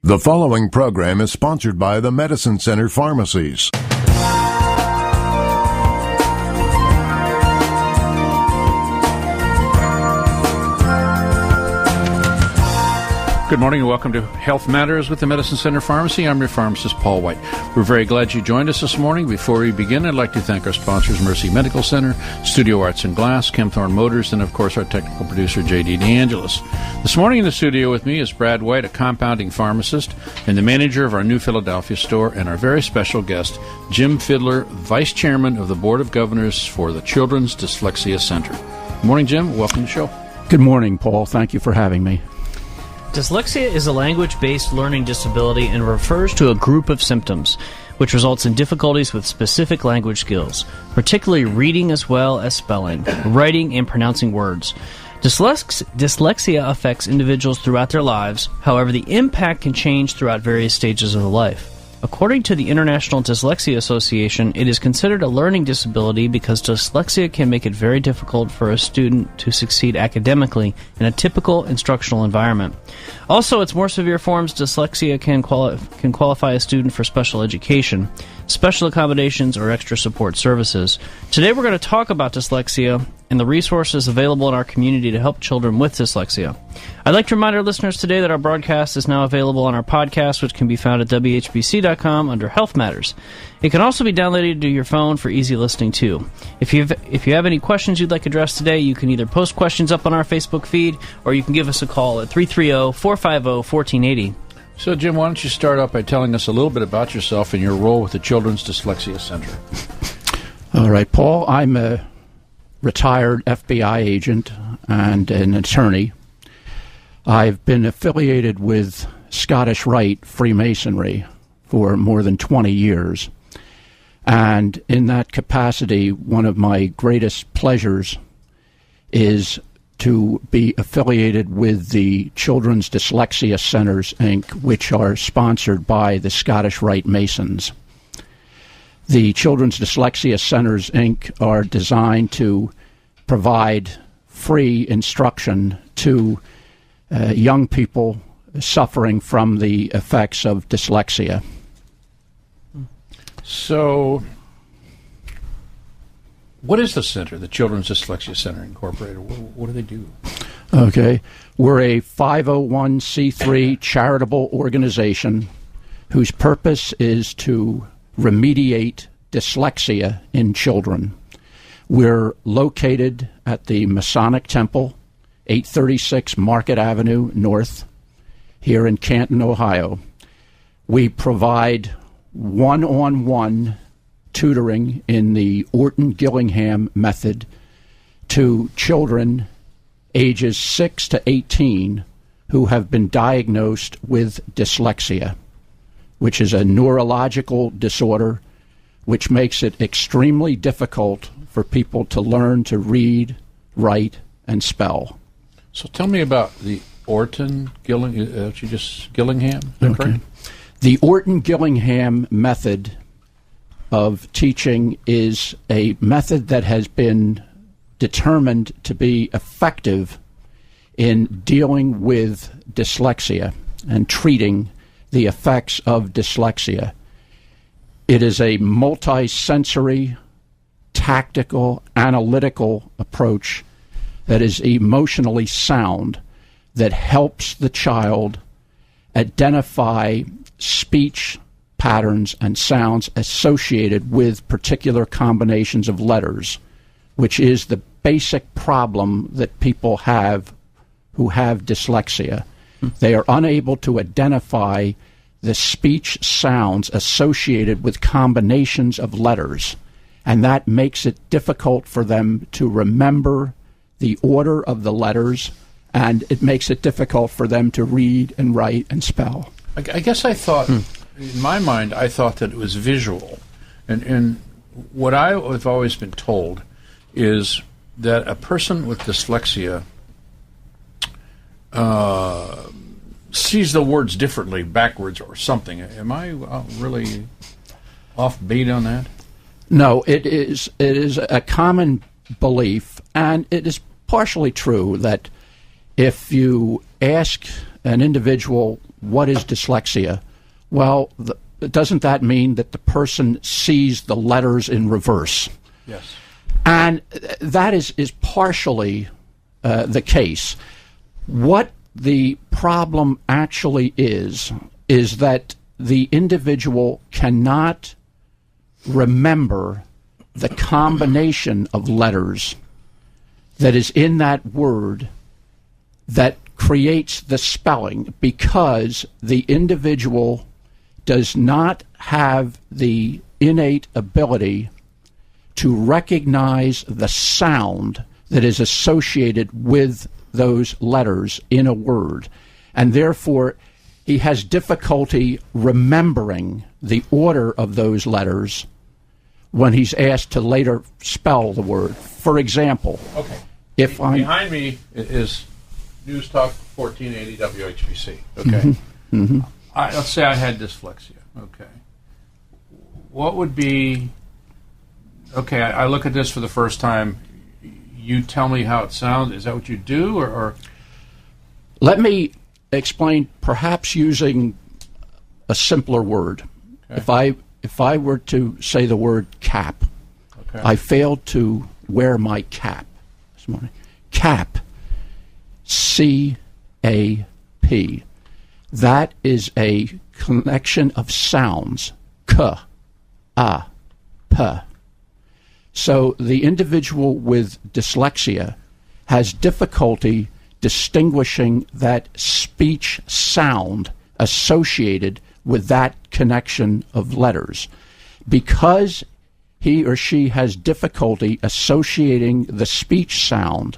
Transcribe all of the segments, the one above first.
The following program is sponsored by the Medicine Center Pharmacies. Good morning and welcome to Health Matters with the Medicine Center Pharmacy. I'm your pharmacist, Paul White. We're very glad you joined us this morning. Before we begin, I'd like to thank our sponsors, Mercy Medical Center, Studio Arts and Glass, Canton Motors, and of course our technical producer, J.D. DeAngelis. This morning in the studio with me is Brad White, a compounding pharmacist and the manager of our New Philadelphia store, and our very special guest, Jim Fidler, Vice Chairman of the Board of Governors for the Children's Dyslexia Center. Good morning, Jim. Welcome to the show. Good morning, Paul. Thank you for having me. Dyslexia is a language-based learning disability and refers to a group of symptoms, which results in difficulties with specific language skills, particularly reading as well as spelling, writing, and pronouncing words. Dyslexia affects individuals throughout their lives. However, the impact can change throughout various stages of life. According to the International Dyslexia Association, it is considered a learning disability because dyslexia can make it very difficult for a student to succeed academically in a typical instructional environment. Also, its more severe forms, dyslexia can qualify a student for special education, special accommodations, or extra support services. Today we're going to talk about dyslexia and the resources available in our community to help children with dyslexia. I'd like to remind our listeners today that our broadcast is now available on our podcast, which can be found at whbc.com under Health Matters. It can also be downloaded to your phone for easy listening, too. If you have any questions you'd like addressed today, you can either post questions up on our Facebook feed, or you can give us a call at 330-450-1480. So, Jim, why don't you start off by telling us a little bit about yourself and your role with the Children's Dyslexia Center? All right, Paul. I'm a retired FBI agent and an attorney. I've been affiliated with Scottish Rite Freemasonry for more than 20 years. And in that capacity, one of my greatest pleasures is to be affiliated with the Children's Dyslexia Centers, Inc., which are sponsored by the Scottish Rite Masons. The Children's Dyslexia Centers, Inc. are designed to provide free instruction to young people suffering from the effects of dyslexia. So, what is the center, the Children's Dyslexia Center Incorporated? What do they do? Okay. We're a 501c3 charitable organization whose purpose is to remediate dyslexia in children. We're located at the Masonic Temple, 836 Market Avenue North, here in Canton, Ohio. We provide one-on-one tutoring in the Orton-Gillingham Method to children ages 6 to 18 who have been diagnosed with dyslexia, which is a neurological disorder which makes it extremely difficult for people to learn to read, write, and spell. So tell me about the Orton-Gillingham, Gillingham? Okay. The Orton-Gillingham Method of teaching is a method that has been determined to be effective in dealing with dyslexia and treating the effects of dyslexia. It is a multi-sensory, tactical, analytical approach that is emotionally sound, that helps the child identify speech patterns and sounds associated with particular combinations of letters, which is the basic problem that people have who have dyslexia. They are unable to identify the speech sounds associated with combinations of letters, and that makes it difficult for them to remember the order of the letters, and it makes it difficult for them to read and write and spell. I guess I thought, in my mind, I thought that it was visual. And what I've always been told is that a person with dyslexia sees the words differently, backwards or something. Am I really off beat on that? No, it is a common belief, and it is partially true that if you ask an individual what is dyslexia? Well, doesn't that mean that the person sees the letters in reverse? Yes. And that is partially the case. What the problem actually is that the individual cannot remember the combination of letters that is in that word that creates the spelling, because the individual does not have the innate ability to recognize the sound that is associated with those letters in a word, and therefore he has difficulty remembering the order of those letters when he's asked to later spell the word. For example, okay, if behind me is News Talk 1480 WHBC. Okay, Mm-hmm. Let's say I had dyslexia. Okay, what would be? Okay, I look at this for the first time. You tell me how it sounds. Is that what you do, or? Let me explain, perhaps using a simpler word. Okay. If I were to say the word cap, Okay. I failed to wear my cap this morning. Cap, C-A-P. That is a connection of sounds, k, a, p. So the individual with dyslexia has difficulty distinguishing that speech sound associated with that connection of letters. Because he or she has difficulty associating the speech sound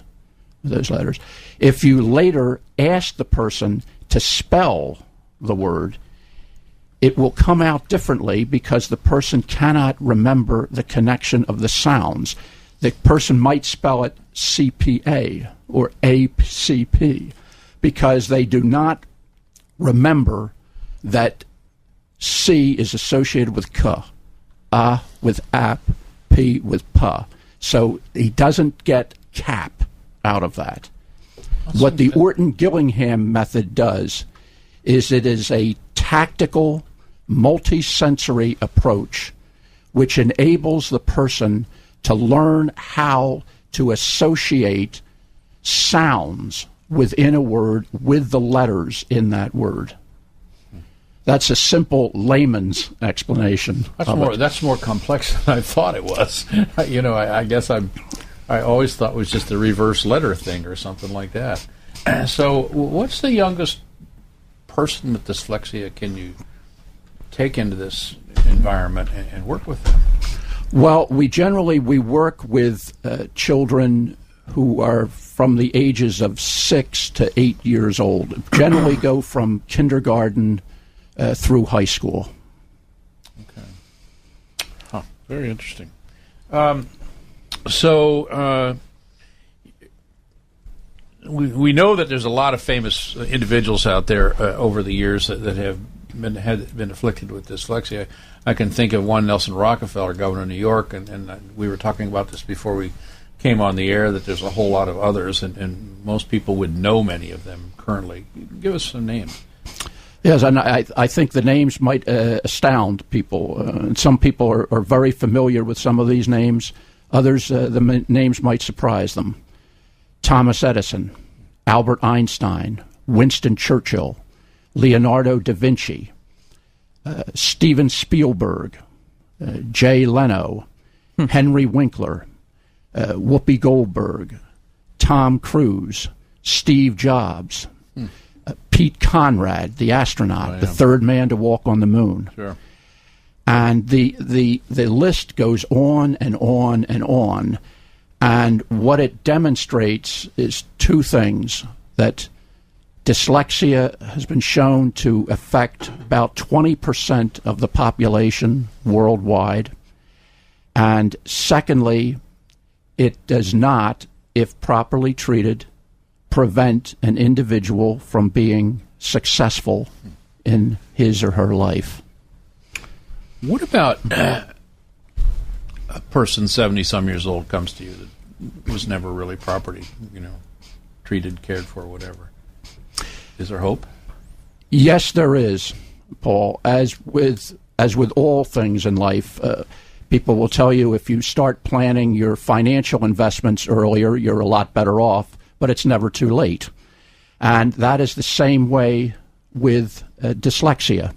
with those letters, if you later ask the person to spell the word, it will come out differently because the person cannot remember the connection of the sounds. The person might spell it CPA or ACP because they do not remember that C is associated with K, A with ap, P with pa. So he doesn't get cap out of that. What the Orton-Gillingham method does is it is a tactical, multisensory approach which enables the person to learn how to associate sounds within a word with the letters in that word. That's a simple layman's explanation. That's more complex than I thought it was. I guess I always thought it was just a reverse letter thing or something like that. So, what's the youngest person with dyslexia can you take into this environment and work with them? Well, we work with children who are from the ages of 6 to 8 years old. Generally go from kindergarten through high school. Okay. Huh. Very interesting. We know that there's a lot of famous individuals out there over the years that have been afflicted with dyslexia. I can think of one, Nelson Rockefeller, governor of New York, and we were talking about this before we came on the air, that there's a whole lot of others, and most people would know many of them currently. Give us some names. Yes, and I think the names might astound people. Some people are very familiar with some of these names. Others, the names might surprise them. Thomas Edison, Albert Einstein, Winston Churchill, Leonardo da Vinci, Steven Spielberg, Jay Leno, Henry Winkler, Whoopi Goldberg, Tom Cruise, Steve Jobs, Pete Conrad, the astronaut, the third man to walk on the moon. Sure. And the list goes on and on and on. And what it demonstrates is two things: that dyslexia has been shown to affect about 20% of the population worldwide. And secondly, it does not, if properly treated, prevent an individual from being successful in his or her life. What about a person 70-some years old comes to you that was never really properly, treated, cared for, whatever? Is there hope? Yes, there is, Paul. As with all things in life, people will tell you if you start planning your financial investments earlier, you're a lot better off, but it's never too late. And that is the same way with dyslexia.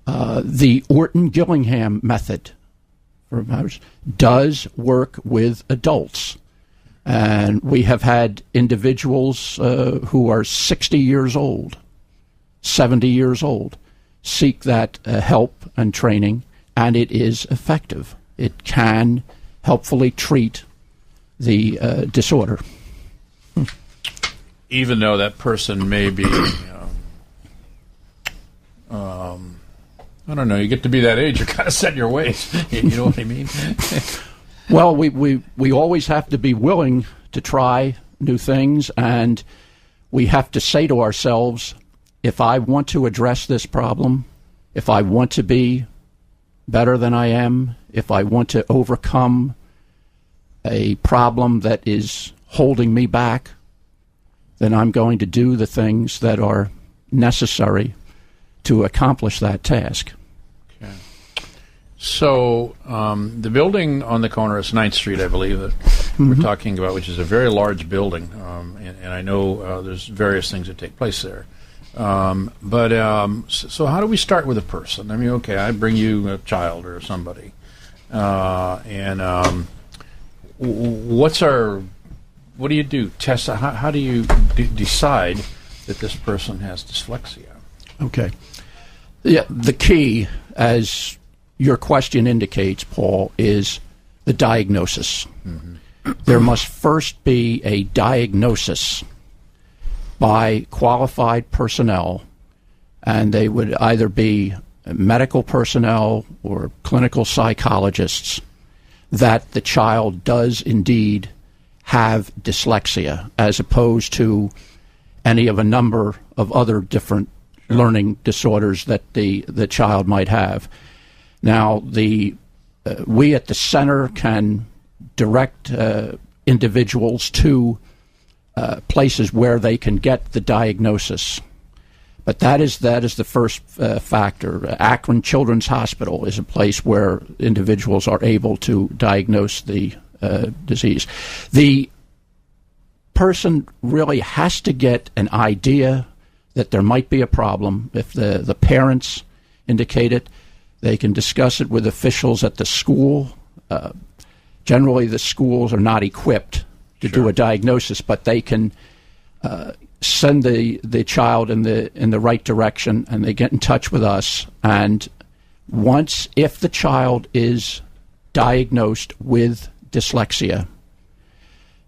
The Orton-Gillingham Method does work with adults. And we have had individuals who are 60 years old, 70 years old, seek that help and training, and it is effective. It can helpfully treat the disorder. Even though that person may be, I don't know, you get to be that age, you're kind of set in your ways. You know what I mean? Well, we always have to be willing to try new things, and we have to say to ourselves, if I want to address this problem, if I want to be better than I am, if I want to overcome a problem that is holding me back, then I'm going to do the things that are necessary to accomplish that task. Okay. So the building on the corner is 9th Street, I believe, that we're talking about, which is a very large building, and I know there's various things that take place there. So how do we start with a person? I mean, okay, I bring you a child or somebody, what do you do? Test. How do you decide that this person has dyslexia? Okay. Yeah, the key, as your question indicates, Paul, is the diagnosis. Mm-hmm. There must first be a diagnosis by qualified personnel, and they would either be medical personnel or clinical psychologists, that the child does indeed have dyslexia, as opposed to any of a number of other different learning disorders that the child might have. Now, we at the center can direct individuals to places where they can get the diagnosis. But that is the first factor. Akron Children's Hospital is a place where individuals are able to diagnose the disease. The person really has to get an idea that there might be a problem. If the parents indicate it, they can discuss it with officials at the school. Generally, the schools are not equipped to do a diagnosis, but they can send the child in the right direction, and they get in touch with us. And if the child is diagnosed with dyslexia,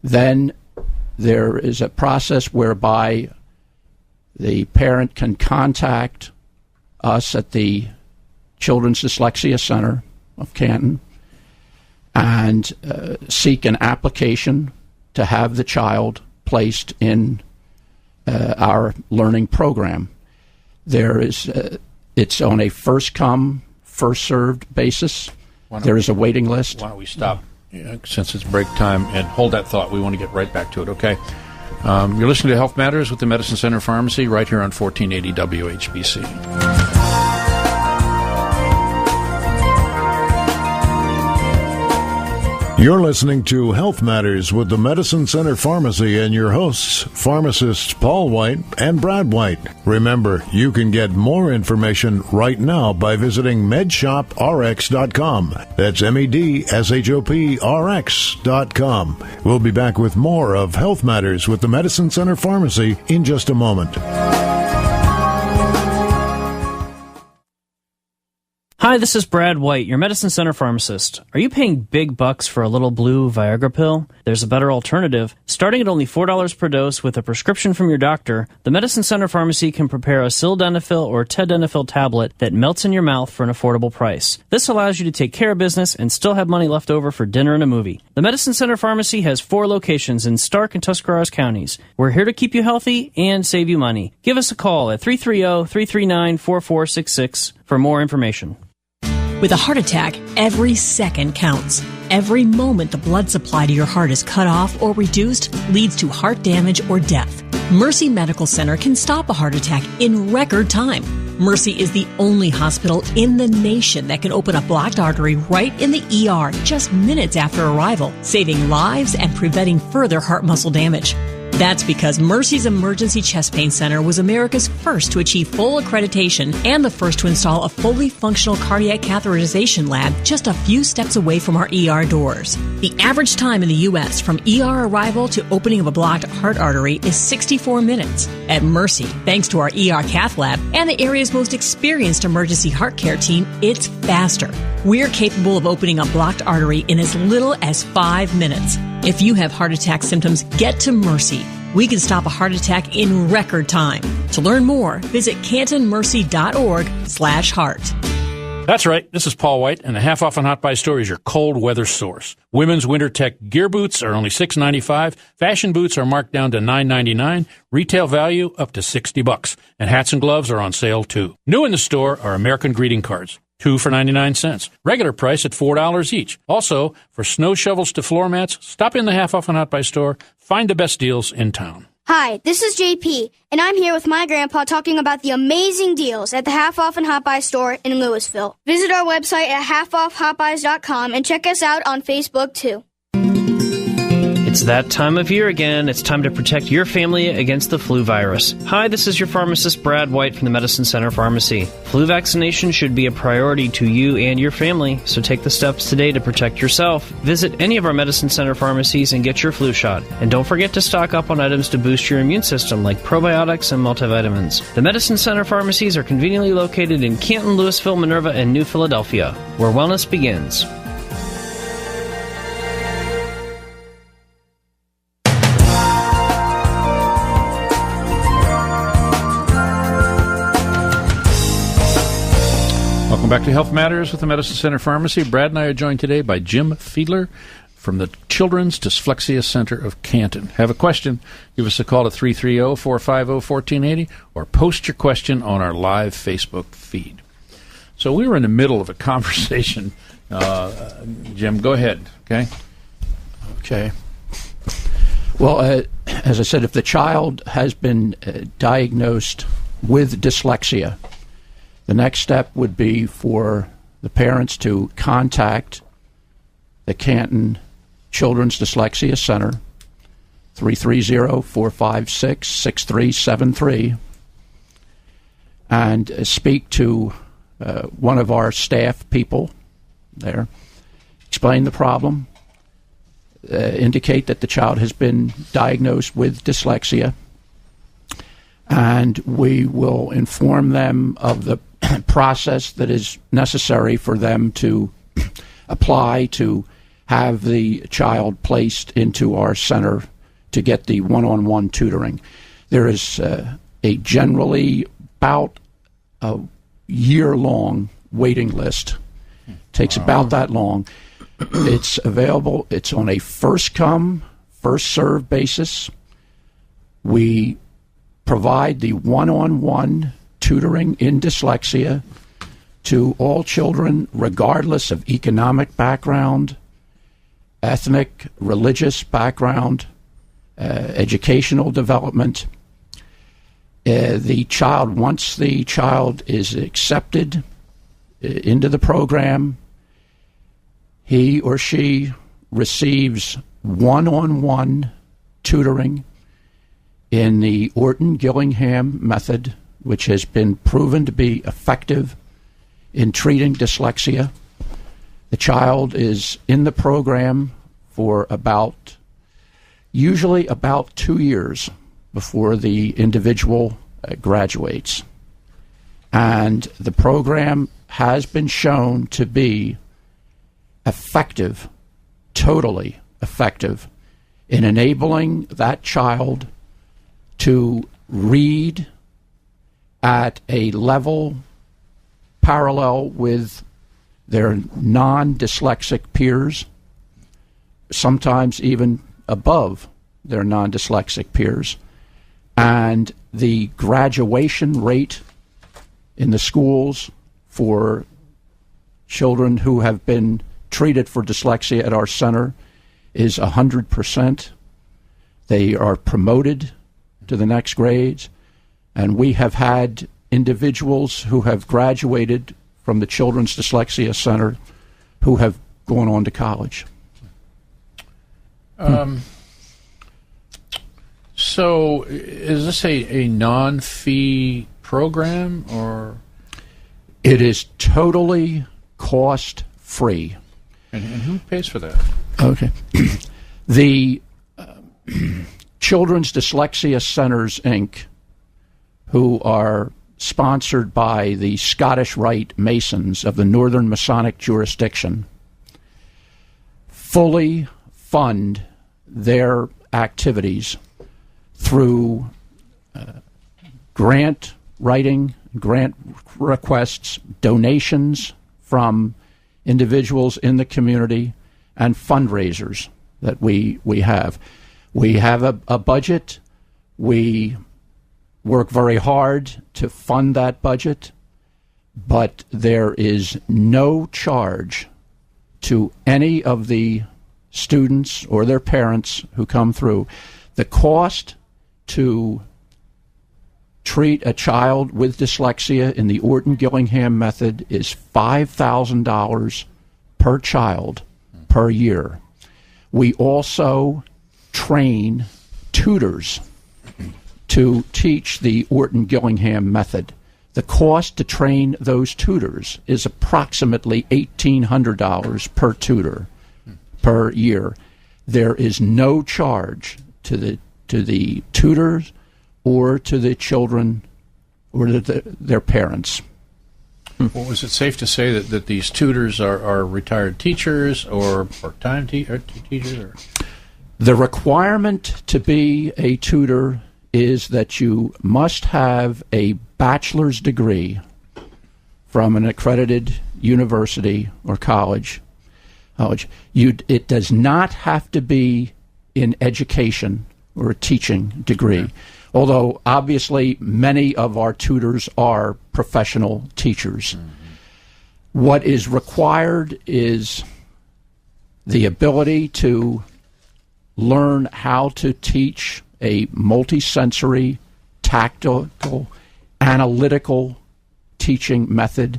then there is a process whereby the parent can contact us at the Children's Dyslexia Center of Canton and seek an application to have the child placed in our learning program. It's on a first-come, first-served basis. There is a waiting list. Why don't we stop, since it's break time, and hold that thought. We want to get right back to it, okay? You're listening to Health Matters with the Medicine Center Pharmacy right here on 1480 WHBC. You're listening to Health Matters with the Medicine Center Pharmacy and your hosts, pharmacists Paul White and Brad White. Remember, you can get more information right now by visiting medshoprx.com. That's medshoprx.com. We'll be back with more of Health Matters with the Medicine Center Pharmacy in just a moment. Hi, this is Brad White, your Medicine Center pharmacist. Are you paying big bucks for a little blue Viagra pill? There's a better alternative. Starting at only $4 per dose with a prescription from your doctor, the Medicine Center Pharmacy can prepare a sildenafil or tadalafil tablet that melts in your mouth for an affordable price. This allows you to take care of business and still have money left over for dinner and a movie. The Medicine Center Pharmacy has 4 locations in Stark and Tuscarawas counties. We're here to keep you healthy and save you money. Give us a call at 330-339-4466 for more information. With a heart attack, every second counts. every moment the blood supply to your heart is cut off or reduced leads to heart damage or death. Mercy Medical Center can stop a heart attack in record time. Mercy is the only hospital in the nation that can open a blocked artery right in the ER just minutes after arrival, saving lives and preventing further heart muscle damage. That's because Mercy's Emergency Chest Pain Center was America's first to achieve full accreditation and the first to install a fully functional cardiac catheterization lab just a few steps away from our ER doors. The average time in the U.S. from ER arrival to opening of a blocked heart artery is 64 minutes. At Mercy, thanks to our ER cath lab and the area's most experienced emergency heart care team, it's faster. We're capable of opening a blocked artery in as little as 5 minutes. If you have heart attack symptoms, get to Mercy. We can stop a heart attack in record time. To learn more, visit cantonmercy.org/heart. That's right. This is Paul White, and the Half Off on Hot Buy store is your cold weather source. Women's Winter Tech gear boots are only $6.95. Fashion boots are marked down to $9.99. Retail value up to $60. And hats and gloves are on sale, too. New in the store are American greeting cards. 2 for 99 cents. Regular price at $4 each. Also, for snow shovels to floor mats, stop in the Half Off on Hot Buy store. Find the best deals in town. Hi, this is JP, and I'm here with my grandpa talking about the amazing deals at the Half Off and Hot Buy store in Louisville. Visit our website at halfoffhotbuys.com and check us out on Facebook, too. It's that time of year again. It's time to protect your family against the flu virus. Hi, this is your pharmacist, Brad White from the Medicine Center Pharmacy. Flu vaccination should be a priority to you and your family, so take the steps today to protect yourself. Visit any of our Medicine Center pharmacies and get your flu shot. And don't forget to stock up on items to boost your immune system, like probiotics and multivitamins. The Medicine Center pharmacies are conveniently located in Canton, Louisville, Minerva, and New Philadelphia, where wellness begins. Welcome back to Health Matters with the Medicine Center Pharmacy. Brad and I are joined today by Jim Fidler from the Children's Dyslexia Center of Canton. Have a question? Give us a call at 330-450-1480 or post your question on our live Facebook feed. So we were in the middle of a conversation. Jim, go ahead, okay? Okay. Well, as I said, if the child has been diagnosed with dyslexia, the next step would be for the parents to contact the Canton Children's Dyslexia Center, 330-456-6373, and speak to one of our staff people there, explain the problem, indicate that the child has been diagnosed with dyslexia, and we will inform them of the process that is necessary for them to apply to have the child placed into our center to get the one-on-one tutoring. There is a generally about a year-long waiting list. Takes about that long. It's available. It's on a first-come, first-served basis. We provide the one-on-one tutoring in dyslexia to all children, regardless of economic background, ethnic, religious background, educational development. The child, once the child is accepted into the program, he or she receives one-on-one tutoring in the Orton-Gillingham Method, which has been proven to be effective in treating dyslexia. The child is in the program for usually about 2 years before the individual graduates. And the program has been shown to be effective, totally effective, in enabling that child to read at a level parallel with their non-dyslexic peers, sometimes even above their non-dyslexic peers. And the graduation rate in the schools for children who have been treated for dyslexia at our center is 100%. They are promoted to the next grades, and we have had individuals who have graduated from the Children's Dyslexia Center who have gone on to college. So is this a non-fee program, or? It is totally cost-free. And who pays for that? Okay. The Children's Dyslexia Centers, Inc., who are sponsored by the Scottish Rite Masons of the Northern Masonic jurisdiction, fully fund their activities through grant writing, grant requests, donations from individuals in the community, and fundraisers that we have. We have a budget. We work very hard to fund that budget, but there is no charge to any of the students or their parents who come through. The cost to treat a child with dyslexia in the Orton-Gillingham Method is $5,000 per child per year. We also train tutors to teach the Orton-Gillingham Method. The cost to train those tutors is approximately $1,800 per tutor per year. There is no charge to the tutors or to the children or to their parents. Well, is it safe to say that these tutors are retired teachers or part-time teachers? Or? The requirement to be a tutor is that you must have a bachelor's degree from an accredited university or college. It does not have to be in education or a teaching degree. Okay. Although, obviously, many of our tutors are professional teachers. Mm-hmm. What is required is the ability to learn how to teach a multisensory, tactical, analytical teaching method.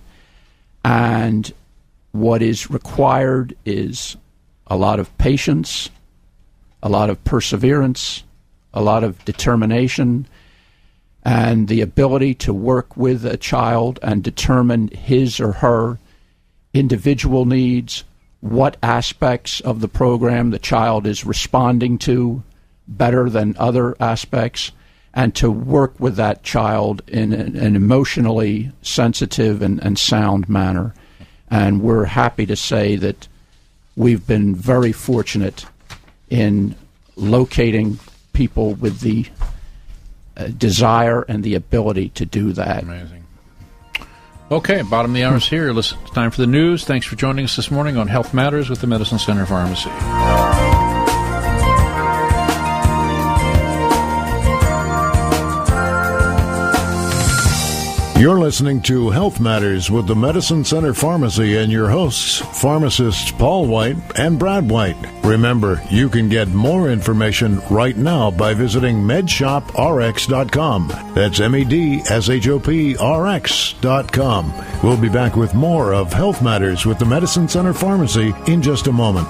And what is required is a lot of patience, a lot of perseverance, a lot of determination, and the ability to work with a child and determine his or her individual needs, what aspects of the program the child is responding to better than other aspects, and to work with that child in an emotionally sensitive and sound manner. And we're happy to say that we've been very fortunate in locating people with the desire and the ability to do that. Amazing. Okay, bottom of the hour is here. Listen, it's time for the news. Thanks for joining us this morning on Health Matters with the Medicine Center Pharmacy. You're listening to Health Matters with the Medicine Center Pharmacy and your hosts, pharmacists Paul White and Brad White. Remember, you can get more information right now by visiting medshoprx.com. That's medshop.rx.com. We'll be back with more of Health Matters with the Medicine Center Pharmacy in just a moment.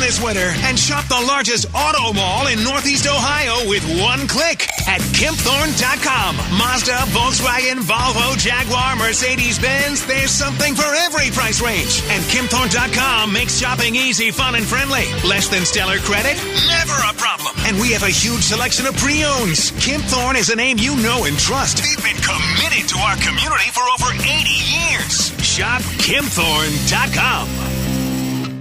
This winter and shop the largest auto mall in Northeast Ohio with one click at KempThorne.com. Mazda, Volkswagen, Volvo, Jaguar, Mercedes-Benz, there's something for every price range. And KempThorne.com makes shopping easy, fun, and friendly. Less than stellar credit? Never a problem. And we have a huge selection of pre-owns. Kempthorne is a name you know and trust. They've been committed to our community for over 80 years. Shop KempThorne.com.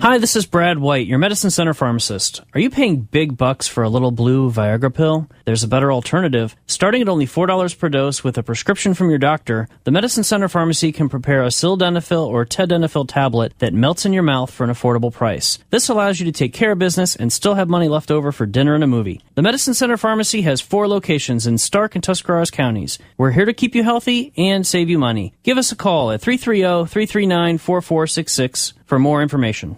Hi, this is Brad White, your Medicine Center pharmacist. Are you paying big bucks for a little blue Viagra pill? There's a better alternative. Starting at only $4 per dose with a prescription from your doctor, the Medicine Center Pharmacy can prepare a sildenafil or tadalafil tablet that melts in your mouth for an affordable price. This allows you to take care of business and still have money left over for dinner and a movie. The Medicine Center Pharmacy has 4 locations in Stark and Tuscarawas counties. We're here to keep you healthy and save you money. Give us a call at 330-339-4466 for more information.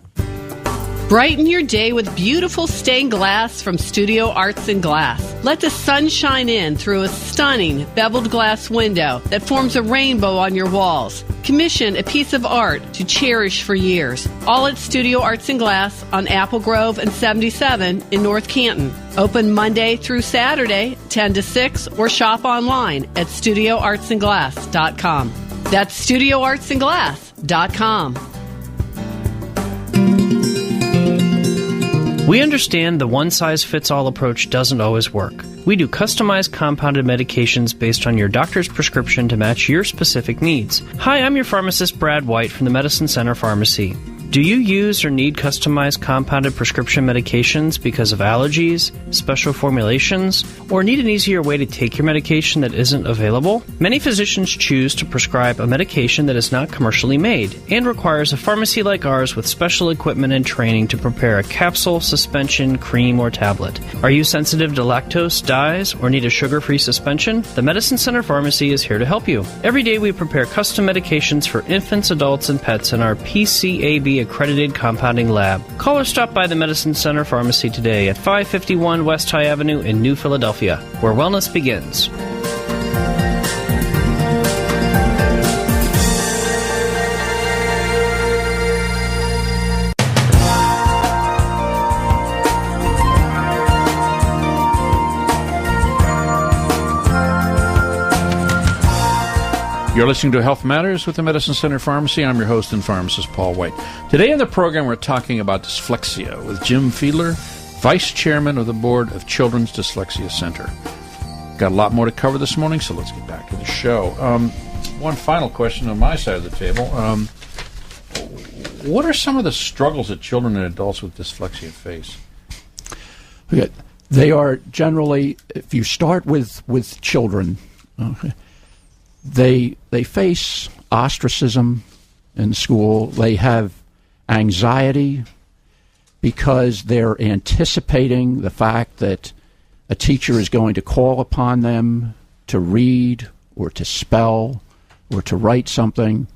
Brighten your day with beautiful stained glass from Studio Arts and Glass. Let the sun shine in through a stunning beveled glass window that forms a rainbow on your walls. Commission a piece of art to cherish for years. All at Studio Arts and Glass on Apple Grove and 77 in North Canton. Open Monday through Saturday, 10 to 6, or shop online at studioartsandglass.com. That's studioartsandglass.com. We understand the one-size-fits-all approach doesn't always work. We do customized compounded medications based on your doctor's prescription to match your specific needs. Hi, I'm your pharmacist, Brad White, from the Medicine Center Pharmacy. Do you use or need customized compounded prescription medications because of allergies, special formulations, or need an easier way to take your medication that isn't available? Many physicians choose to prescribe a medication that is not commercially made and requires a pharmacy like ours with special equipment and training to prepare a capsule, suspension, cream, or tablet. Are you sensitive to lactose, dyes, or need a sugar-free suspension? The Medicine Center Pharmacy is here to help you. Every day we prepare custom medications for infants, adults, and pets in our PCAB accredited compounding lab. Call or stop by the Medicine Center Pharmacy today at 551 West High Avenue in New Philadelphia, where wellness begins. You're listening to Health Matters with the Medicine Center Pharmacy. I'm your host and pharmacist, Paul White. Today in the program, we're talking about dyslexia with Jim Fidler, Vice Chairman of the Board of Children's Dyslexia Center. Got a lot more to cover this morning, so let's get back to the show. One final question on my side of the table. What are some of the struggles that children and adults with dyslexia face? Okay. They are generally, if you start with children, okay, They face ostracism in school. They have anxiety because they're anticipating the fact that a teacher is going to call upon them to read or to spell or to write something,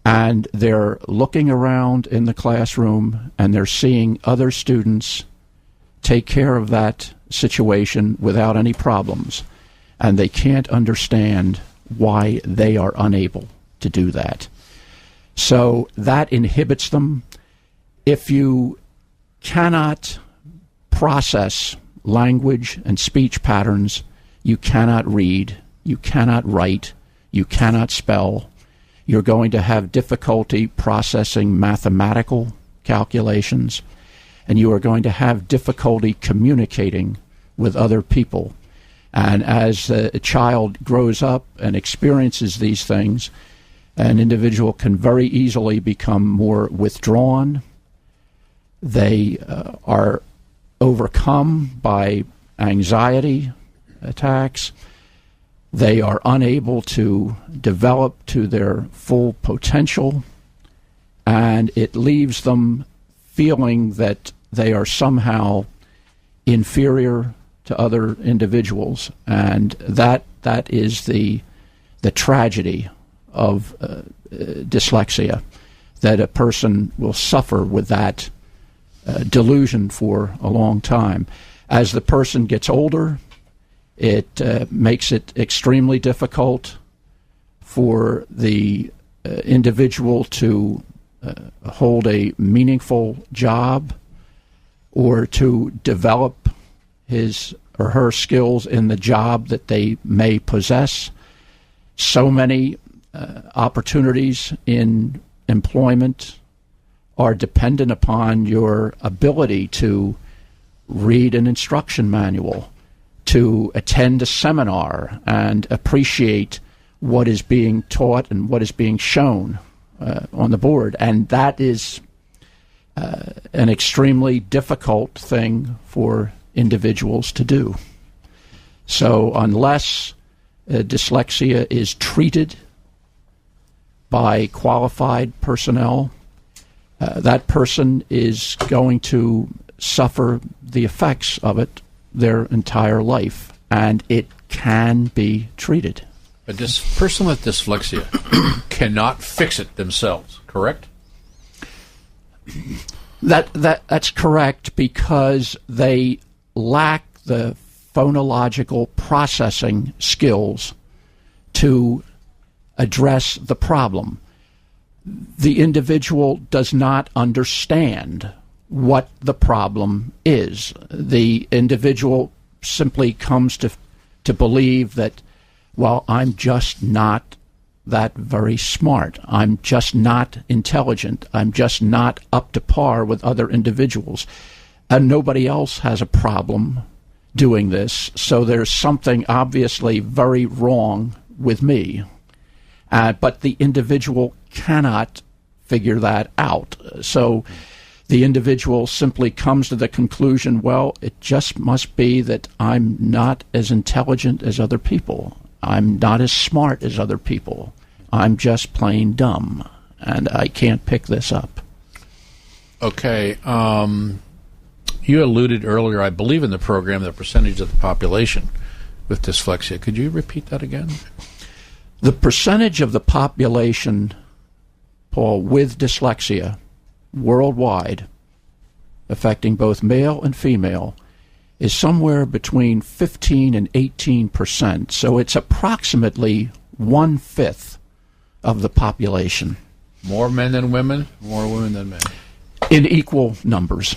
and they're looking around in the classroom and they're seeing other students take care of that situation without any problems, and they can't understand why they are unable to do that. So that inhibits them. If you cannot process language and speech patterns, you cannot read, you cannot write, you cannot spell. You're going to have difficulty processing mathematical calculations, and you are going to have difficulty communicating with other people. And as a child grows up and experiences these things, an individual can very easily become more withdrawn. They are overcome by anxiety attacks. They are unable to develop to their full potential, and it leaves them feeling that they are somehow inferior to other individuals, and that is the tragedy of dyslexia, that a person will suffer with that delusion for a long time. As the person gets older, it makes it extremely difficult for the individual to hold a meaningful job or to develop his or her skills in the job that they may possess. So many opportunities in employment are dependent upon your ability to read an instruction manual, to attend a seminar and appreciate what is being taught and what is being shown on the board. And that is an extremely difficult thing for individuals to do. So unless dyslexia is treated by qualified personnel, that person is going to suffer the effects of it their entire life, and it can be treated. But this person with dyslexia cannot fix it themselves, correct? That's correct, because they lack the phonological processing skills to address the problem. The individual does not understand what the problem is. The individual simply comes to believe that, well, I'm just not that very smart. I'm just not intelligent. I'm just not up to par with other individuals. And nobody else has a problem doing this, so there's something obviously very wrong with me. But the individual cannot figure that out. So the individual simply comes to the conclusion, well, it just must be that I'm not as intelligent as other people. I'm not as smart as other people. I'm just plain dumb, and I can't pick this up. Okay. You alluded earlier, I believe in the program, the percentage of the population with dyslexia. Could you repeat that again? The percentage of the population, Paul, with dyslexia worldwide, affecting both male and female, is somewhere between 15 and 18%. So it's approximately 1/5 of the population. More men than women? More women than men? In equal numbers.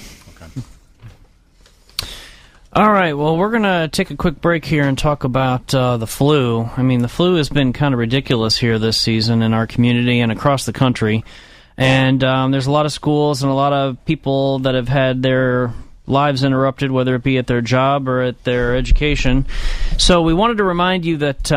All right, well, we're going to take a quick break here and talk about the flu. I mean, the flu has been kind of ridiculous here this season in our community and across the country. And there's a lot of schools and a lot of people that have had their lives interrupted, whether it be at their job or at their education. So we wanted to remind you that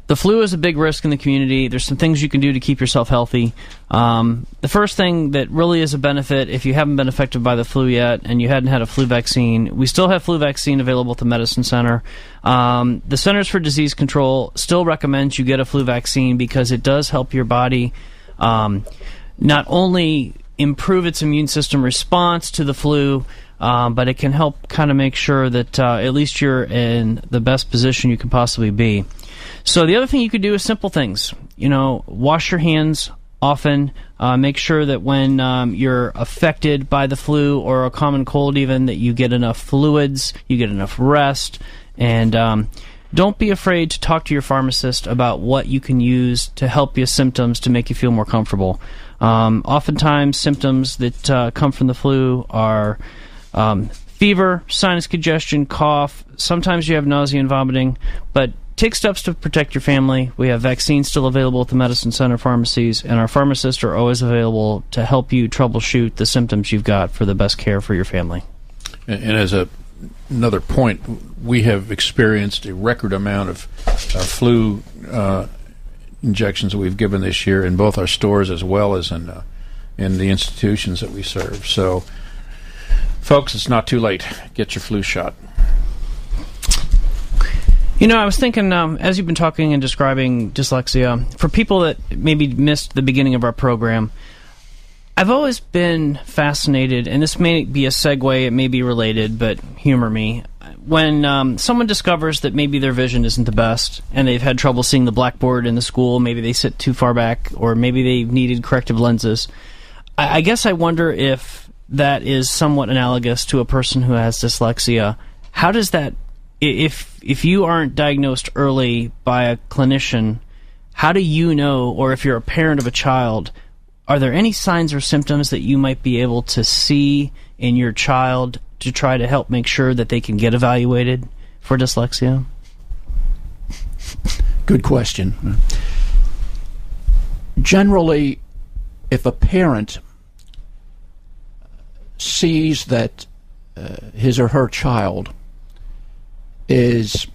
the flu is a big risk in the community. There's some things you can do to keep yourself healthy. The first thing that really is a benefit, if you haven't been affected by the flu yet and you hadn't had a flu vaccine, we still have flu vaccine available at the Medicine Center. The Centers for Disease Control still recommends you get a flu vaccine because it does help your body not only improve its immune system response to the flu, but it can help kind of make sure that at least you're in the best position you can possibly be. So the other thing you could do is simple things. You know, wash your hands often. Make sure that when you're affected by the flu or a common cold even, that you get enough fluids, you get enough rest, and don't be afraid to talk to your pharmacist about what you can use to help your symptoms to make you feel more comfortable. Oftentimes, symptoms that come from the flu are fever, sinus congestion, cough. Sometimes you have nausea and vomiting, but take steps to protect your family. We have vaccines still available at the Medicine Center pharmacies, and our pharmacists are always available to help you troubleshoot the symptoms you've got for the best care for your family. And as another point, we have experienced a record amount of flu injections that we've given this year in both our stores as well as in the institutions that we serve. So, folks, it's not too late. Get your flu shot. You know, I was thinking, as you've been talking and describing dyslexia, for people that maybe missed the beginning of our program, I've always been fascinated, and this may be a segue, it may be related, but humor me. When someone discovers that maybe their vision isn't the best, and they've had trouble seeing the blackboard in the school, maybe they sit too far back, or maybe they've needed corrective lenses, I guess I wonder if that is somewhat analogous to a person who has dyslexia. How does that, if you aren't diagnosed early by a clinician, how do you know, or if you're a parent of a child, are there any signs or symptoms that you might be able to see in your child to try to help make sure that they can get evaluated for dyslexia? Good question. Generally, if a parent sees that his or her child is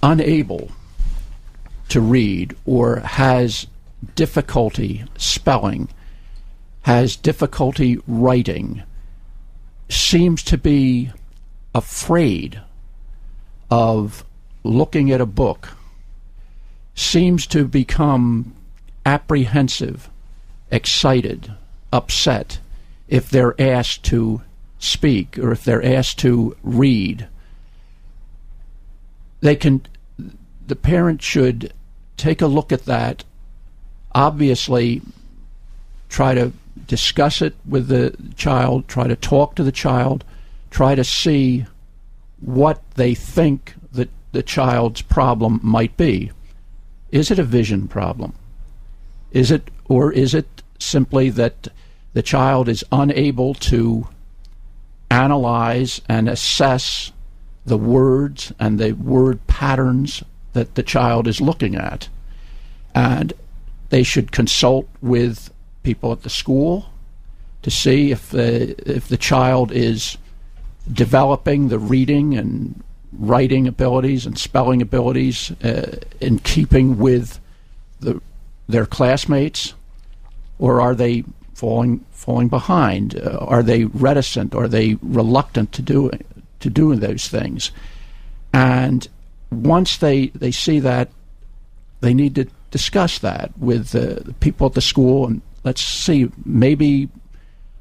unable to read or has difficulty spelling, has difficulty writing, seems to be afraid of looking at a book, seems to become apprehensive, excited, upset if they're asked to speak or if they're asked to read. The parent should take a look at that, obviously try to discuss it with the child, try to talk to the child, try to see what they think that the child's problem might be. Is it a vision problem? Is it simply that the child is unable to analyze and assess the words and the word patterns that the child is looking at? And they should consult with people at the school to see if the child is developing the reading and writing abilities and spelling abilities in keeping with their classmates, or are they falling behind? Are they reticent? Are they reluctant to do those things? And once they see that, they need to discuss that with the people at the school, and let's see, maybe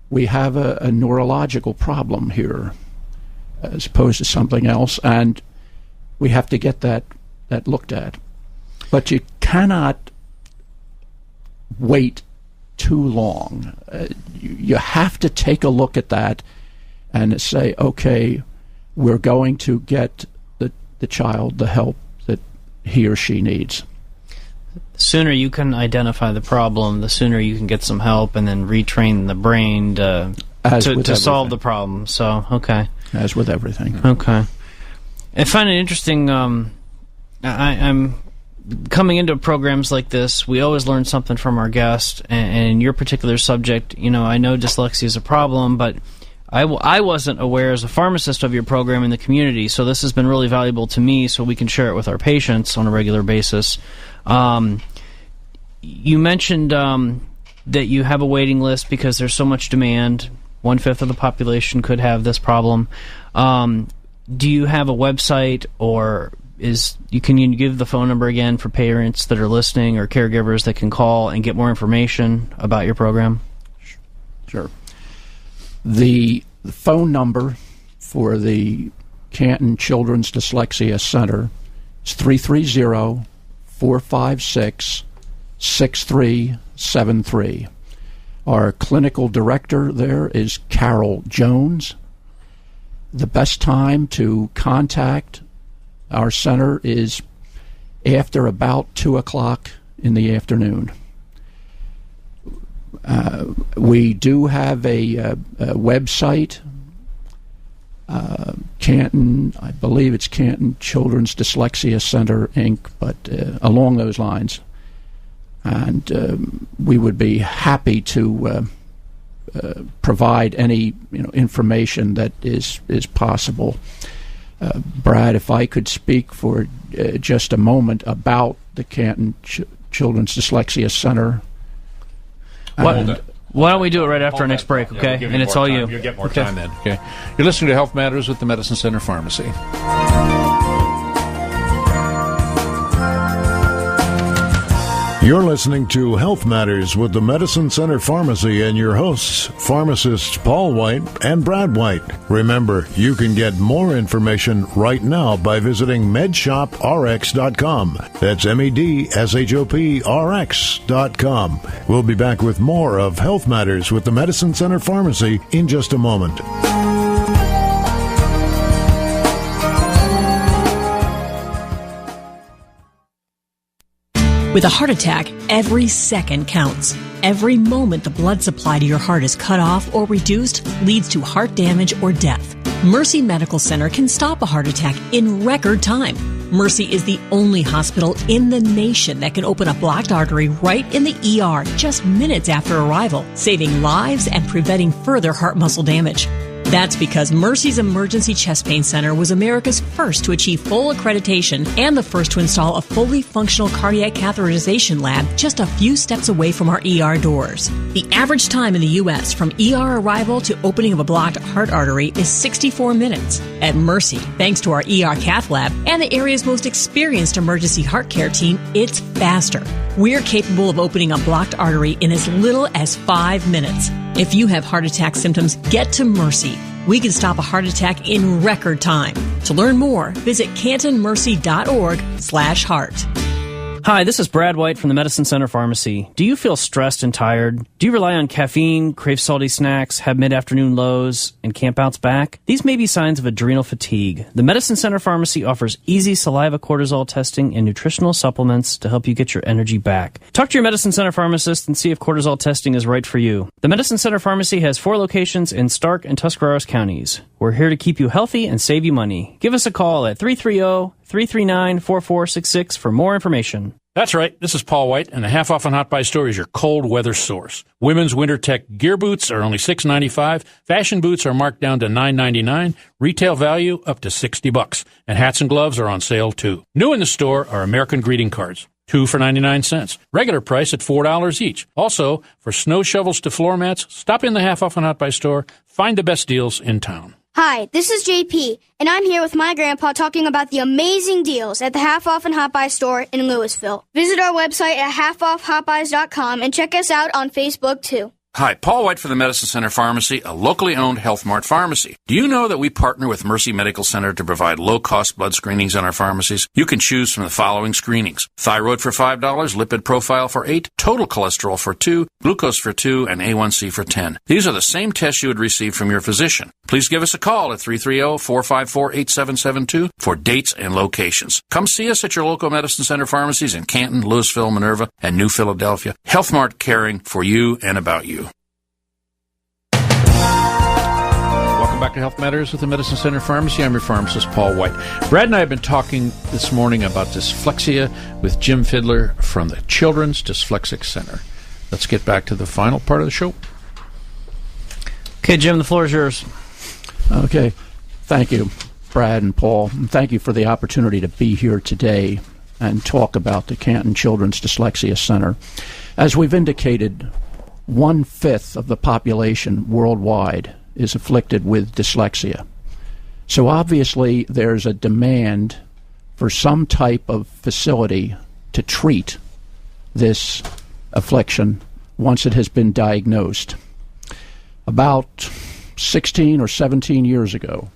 we have a neurological problem here as opposed to something else, and we have to get that looked at. But you cannot wait too long. You have to take a look at that and say, okay, we're going to get the child the help that he or she needs. The sooner you can identify the problem, the sooner you can get some help and then retrain the brain to solve the problem. So, okay. As with everything. Okay. I find it interesting. I'm coming into programs like this, we always learn something from our guest, and in your particular subject, I know dyslexia is a problem, but I wasn't aware as a pharmacist of your program in the community, so this has been really valuable to me so we can share it with our patients on a regular basis. You mentioned that you have a waiting list because there's so much demand. 1/5 of the population could have this problem. Do you have a website, or can you give the phone number again for parents that are listening or caregivers that can call and get more information about your program? Sure. The phone number for the Canton Children's Dyslexia Center is 330-456-6373. Our clinical director there is Carol Jones. The best time to contact our center is after about 2 o'clock in the afternoon. We do have a website, Canton, I believe it's Canton Children's Dyslexia Center, Inc., but along those lines. And we would be happy to provide any information that is possible. Brad, if I could speak for just a moment about the Canton Children's Dyslexia Center. Why don't we do it right after our next break, okay? And it's all you. You'll get more time then, okay? You're listening to Health Matters with the Medicine Center Pharmacy. You're listening to Health Matters with the Medicine Center Pharmacy and your hosts, pharmacists Paul White and Brad White. Remember, you can get more information right now by visiting medshoprx.com. That's medshop.rx.com. We'll be back with more of Health Matters with the Medicine Center Pharmacy in just a moment. With a heart attack, every second counts. Every moment the blood supply to your heart is cut off or reduced leads to heart damage or death. Mercy Medical Center can stop a heart attack in record time. Mercy is the only hospital in the nation that can open a blocked artery right in the ER just minutes after arrival, saving lives and preventing further heart muscle damage. That's because Mercy's Emergency Chest Pain Center was America's first to achieve full accreditation and the first to install a fully functional cardiac catheterization lab just a few steps away from our ER doors. The average time in the U.S. from ER arrival to opening of a blocked heart artery is 64 minutes. At Mercy, thanks to our ER cath lab and the area's most experienced emergency heart care team, it's faster. We're capable of opening a blocked artery in as little as 5 minutes. If you have heart attack symptoms, get to Mercy. We can stop a heart attack in record time. To learn more, visit cantonmercy.org/heart. Hi, this is Brad White from the Medicine Center Pharmacy. Do you feel stressed and tired? Do you rely on caffeine, crave salty snacks, have mid-afternoon lows, and can't bounce back? These may be signs of adrenal fatigue. The Medicine Center Pharmacy offers easy saliva cortisol testing and nutritional supplements to help you get your energy back. Talk to your Medicine Center pharmacist and see if cortisol testing is right for you. The Medicine Center Pharmacy has 4 locations in Stark and Tuscarawas counties. We're here to keep you healthy and save you money. Give us a call at 330-339-4466 for more information. That's right. This is Paul White, and the Half Off on Hot Buy store is your cold weather source. Women's Winter Tech gear boots are only $6.95. Fashion boots are marked down to $9.99. Retail value up to $60. And hats and gloves are on sale, too. New in the store are American greeting cards. 2 for 99 cents. Regular price at $4 each. Also, for snow shovels to floor mats, stop in the Half Off on Hot Buy store. Find the best deals in town. Hi, this is JP, and I'm here with my grandpa talking about the amazing deals at the Half Off and Hot Buy store in Louisville. Visit our website at halfoffhotbuys.com and check us out on Facebook, too. Hi, Paul White for the Medicine Center Pharmacy, a locally owned Health Mart pharmacy. Do you know that we partner with Mercy Medical Center to provide low-cost blood screenings in our pharmacies? You can choose from the following screenings: thyroid for $5, lipid profile for $8, total cholesterol for $2, glucose for $2, and A1C for $10. These are the same tests you would receive from your physician. Please give us a call at 330-454-8772 for dates and locations. Come see us at your local Medicine Center pharmacies in Canton, Louisville, Minerva, and New Philadelphia. Health Mart, caring for you and about you. Welcome back to Health Matters with the Medicine Center Pharmacy. I'm your pharmacist, Paul White. Brad and I have been talking this morning about dyslexia with Jim Fidler from the Children's Dyslexic Center. Let's get back to the final part of the show. Okay, Jim, the floor is yours. Okay. Thank you, Brad and Paul. And thank you for the opportunity to be here today and talk about the Canton Children's Dyslexia Center. As we've indicated, 1/5 of the population worldwide is afflicted with dyslexia. So obviously there's a demand for some type of facility to treat this affliction once it has been diagnosed. About 16 or 17 years ago,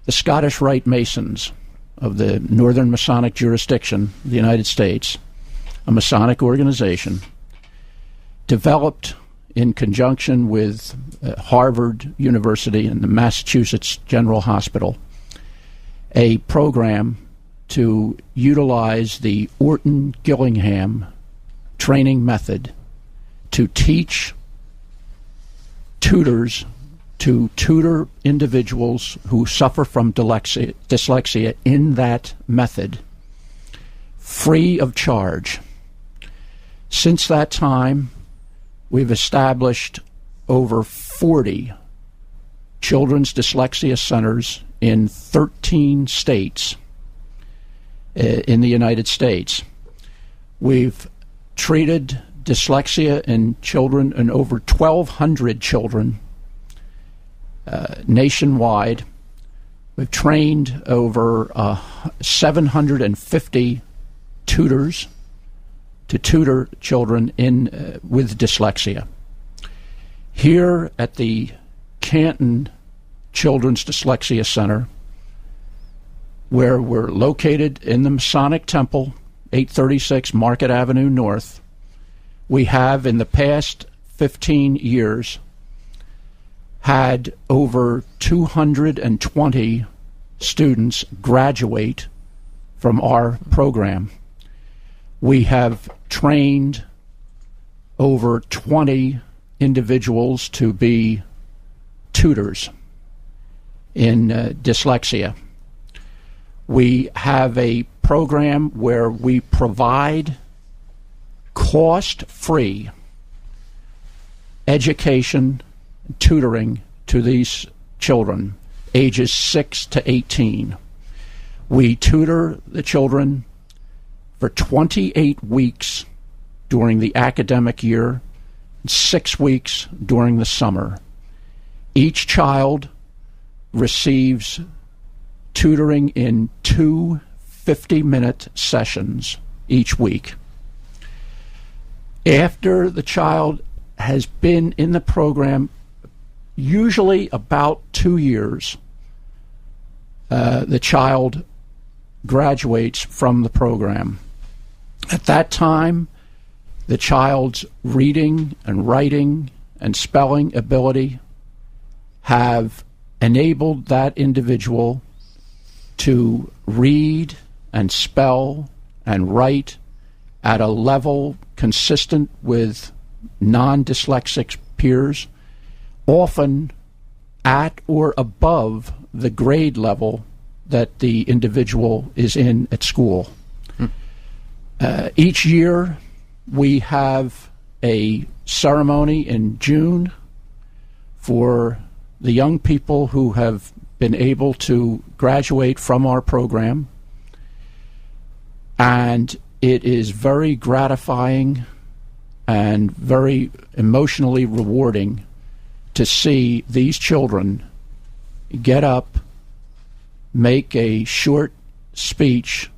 the Scottish Rite Masons of the Northern Masonic jurisdiction, the United States, a Masonic organization, developed in conjunction with Harvard University and the Massachusetts General Hospital, a program to utilize the Orton-Gillingham training method to teach tutors to tutor individuals who suffer from dyslexia in that method, free of charge. Since that time, we've established over 40 children's dyslexia centers in 13 states in the United States. We've treated dyslexia in children, in over 1,200 children nationwide. We've trained over 750 tutors to tutor children with dyslexia. Here at the Canton Children's Dyslexia Center, where we're located in the Masonic Temple, 836 Market Avenue North, we have in the past 15 years had over 220 students graduate from our program. We have trained over 20 individuals to be tutors in dyslexia. We have a program where we provide cost-free education, tutoring to these children ages 6 to 18. We tutor the children for 28 weeks during the academic year, 6 weeks during the summer. Each child receives tutoring in 2 50-minute sessions each week. After the child has been in the program usually about 2 years, the child graduates from the program. At that time, the child's reading and writing and spelling ability have enabled that individual to read and spell and write at a level consistent with non-dyslexic peers, often at or above the grade level that the individual is in at school. Each year we have a ceremony in June for the young people who have been able to graduate from our program, and it is very gratifying and very emotionally rewarding to see these children get up, make a short speech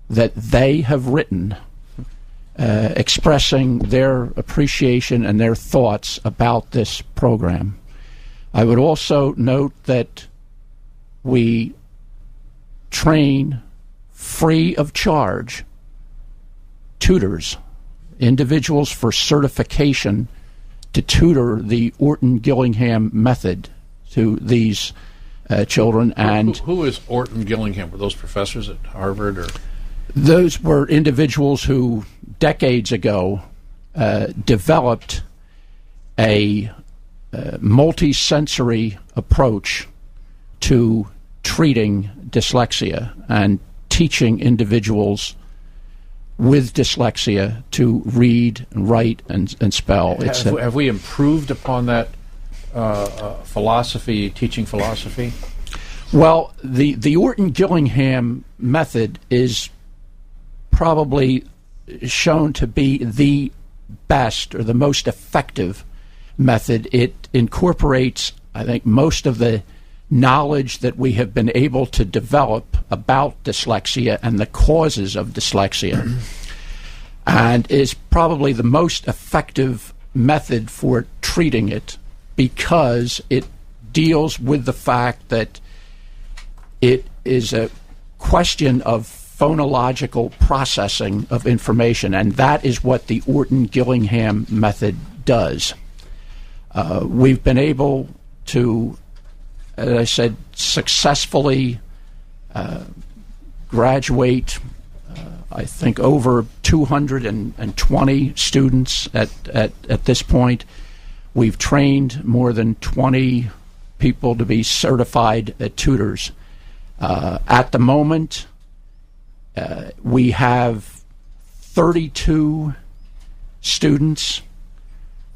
that they have written, expressing their appreciation and their thoughts about this program. I would also note that we train free of charge tutors, individuals for certification to tutor the Orton-Gillingham Method to these children. And who is Orton-Gillingham? Were those professors at Harvard? Or those were individuals who decades ago developed a multi-sensory approach to treating dyslexia and teaching individuals with dyslexia to read and write and spell. Have we improved upon that philosophy, teaching philosophy? Well, the Orton-Gillingham method is probably shown to be the best or the most effective method. It incorporates, I think, most of the knowledge that we have been able to develop about dyslexia and the causes of dyslexia, and is probably the most effective method for treating it because it deals with the fact that it is a question of phonological processing of information, and that is what the Orton-Gillingham method does. We've been able to, as I said, successfully graduate, I think, over 220 students at this point. We've trained more than 20 people to be certified tutors. At the moment, we have 32 students.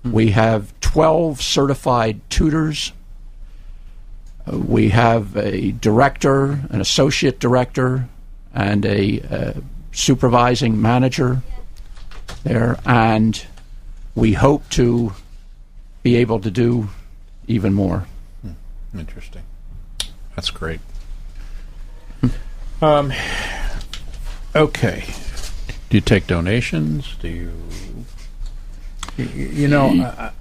We have 12 certified tutors. We have a director, an associate director, and a supervising manager there, and we hope to be able to do even more. Interesting. That's great. Okay. Do you take donations? Do you... You know,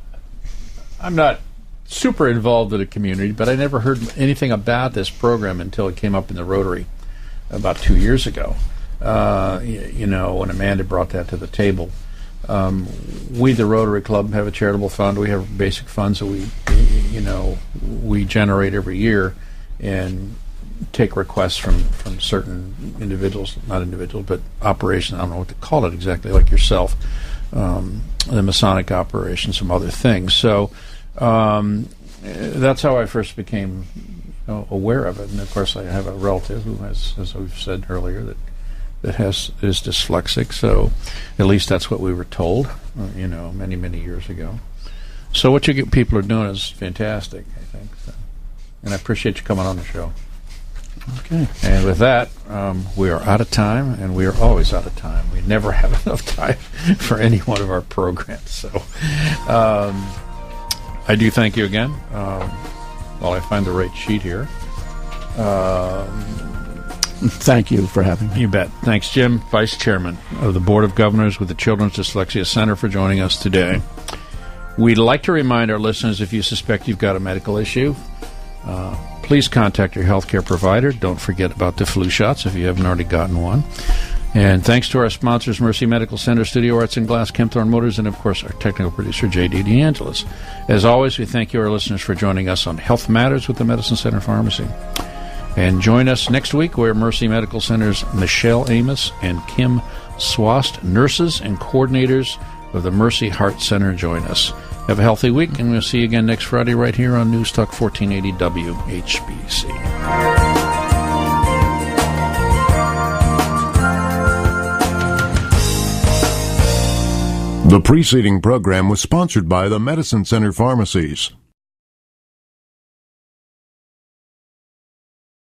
I'm not super involved in the community, but I never heard anything about this program until it came up in the Rotary about 2 years ago. You know, when Amanda brought that to the table. We, the Rotary Club, have a charitable fund. We have basic funds that we generate every year and take requests from certain individuals, not individuals, but operations. I don't know what to call it exactly, like yourself. The Masonic operation, some other things. So that's how I first became aware of it. And of course, I have a relative who has, as we've said earlier, that is dyslexic. So at least that's what we were told, many years ago. So what you people are doing is fantastic, I think. So. and I appreciate you coming on the show. Okay. And with that, we are out of time, and we are always out of time. We never have enough time for any one of our programs. So I do thank you again. While I find the right sheet here. Thank you for having me. You bet. Thanks, Jim, Vice Chairman of the Board of Governors with the Children's Dyslexia Center, for joining us today. We'd like to remind our listeners, if you suspect you've got a medical issue, please contact your healthcare provider. Don't forget about the flu shots if you haven't already gotten one. And thanks to our sponsors, Mercy Medical Center, Studio Arts and Glass, Canton Motors, and, of course, our technical producer, J.D. DeAngelis. As always, we thank you, our listeners, for joining us on Health Matters with the Medicine Center Pharmacy. And join us next week, where Mercy Medical Center's Michelle Amos and Kim Swast, nurses and coordinators of the Mercy Heart Center, join us. Have a healthy week, and we'll see you again next Friday right here on News Talk 1480 WHBC. The preceding program was sponsored by the Medicine Center Pharmacies.